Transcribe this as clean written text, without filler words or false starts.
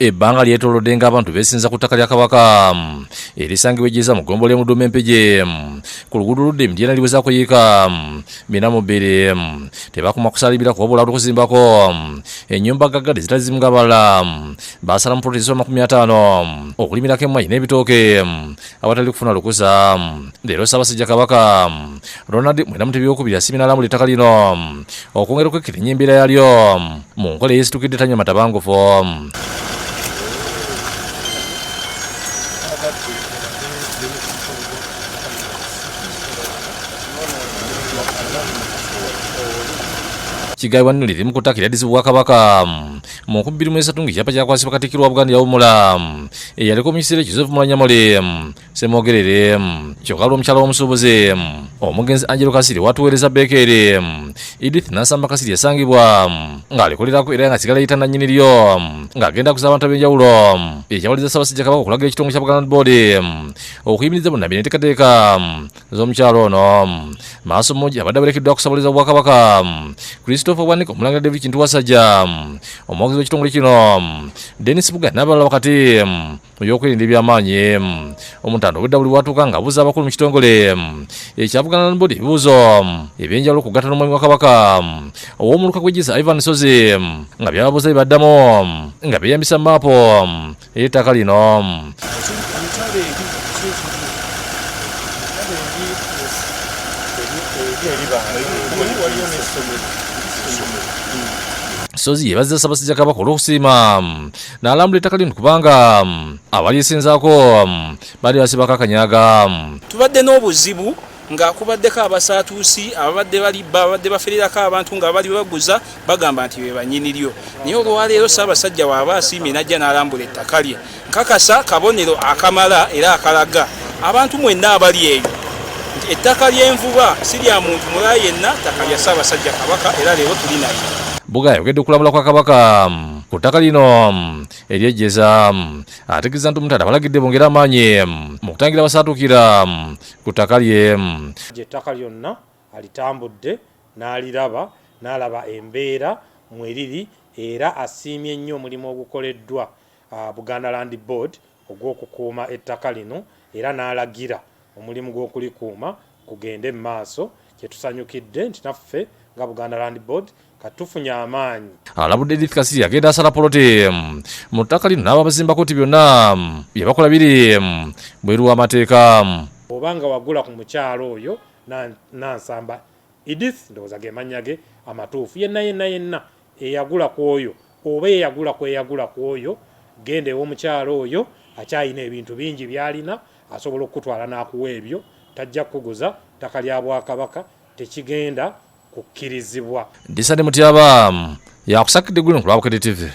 Ebbanga lyetoolodde ng'abantu beesinza ku ttaka lya Kabaka erisangibwa ejjeza mu ggombolola mu Ddumempege ku luguudo oludda emityana liweza kuyiika 42 tebakoma kusalibira kuwabula okuzimbako ennyumba gaggade zitali zimu ng'abalala baasala mu protesi 50 okulimirako emmwanyi n'ebitooke awatali kufuna lukusa. Leero Ssaabasajja Kabaka Ronald Mwenda Mutebi asiimye n'alambula ettaka lino okwongera okwekkirinya embeera yalyo mu nkola eyeesitukidde tanywa matabangufu. Kigaibwa nno liri mu ttaka eryadizibwa Kabaka mu 2023 ng'ekyapa kyakwasibwa Katikkiro wa Buganda Yawummula eyaliko mu kiseera Joseph Mulanyamule Ssemogerere kyokka omukyala w'omusuubuzi omugenzi Angelo Kasiri watuweereza Beekeri Edith Nansamba Kasiri yasangibwa ng'alikolerako era nga sigala yita nannyini lyo ng'agenda kusaba abantu ab'enjawulo ekyawaliza Ssaabasajja Kabaka okulagira ekitongole kya Buganda Land Board okuyimiriza bonnabbi n'enteekateeka z'omukyalo ono. Maaso mmoja abadde aberekeddwa kusabaliza Obwakabaka Christopher Bwanika Omulangira David Kintu Wasajja omuwagizi w'ekitongole kino Dennis Buga n'abalala wakati mu by'okwerinda eby'amaanyi. Omutanda obwedda buli watuuka ng'abuuza abakulu mu kitongole ekya Buganda Land Board ebibuuzo ebyenjawulo okugatta n'omwami wa Kabaka ow'omuluka gw'ejjisa Ivan Sozi nga byababuuza bibaddamu nga beeyambisa maapu ey'ettaka lino. Sozi yeebazizza Ssaabasajja Kabaka olw'okusiima n'alambula ettaka lino kubanga abalyesinzaako baali basibako akanyaga. Tubadde n'obuzibu nga kubaddeko abasaatuusi ababadde balibba ababadde bafererako abantu nga bali baguza bagamba nti be bannyiniryo. Naye olwaleero Ssaabasajja waaba asiimye n'ajja n'alambula ettaka lye nkakasa kabonero akamala era akalaga abantu mwenna abali eyo nti ettaka ly'envuba si lya muntu mulala yenna, ttaka lya Ssaabasajja Kabaka era leero tuli naye. Buga ayogedde okulabula kwa Kabaka ku ttaka lino eryejjeza ategeeza nti Omutanda abalagidde bongera amaanyi mu kutangira abasaatuukira ku ttaka lye. Ettaka lyonna alitambudde n'aliraba n'alaba embeera mweriri era asiimye nnyo omulimu ogukoleddwa Buganda Land Board ogw'okukuuma ettaka lino era n'alagira omulimu gw'okulikuuma kugende mu maaso. Kyetusanyukidde nti naffe nga Buganda Land Board katufunye amaanyi. Alabudde Edith Kasiri agenda asala poloti mu ttaka lino n'aba bazimbako nti byonna bye bakola biri bweru w'amateeka. Obanga wagula ku mukyalo oyo Nansamba Edith ndowooza ge mannya ge amatuufu yenna eyagula ku oyo oba eyagula ku oyo genda ew'omukyalo oyo akyayina ebintu bingi by'alina asobola okutwala n'akuwa ebyo tajja kuguza ttaka lya Bwakabaka tekigenda kukkirizibwa. Disane Mutyaba yakusakidde gwino ku Lwabukede TV.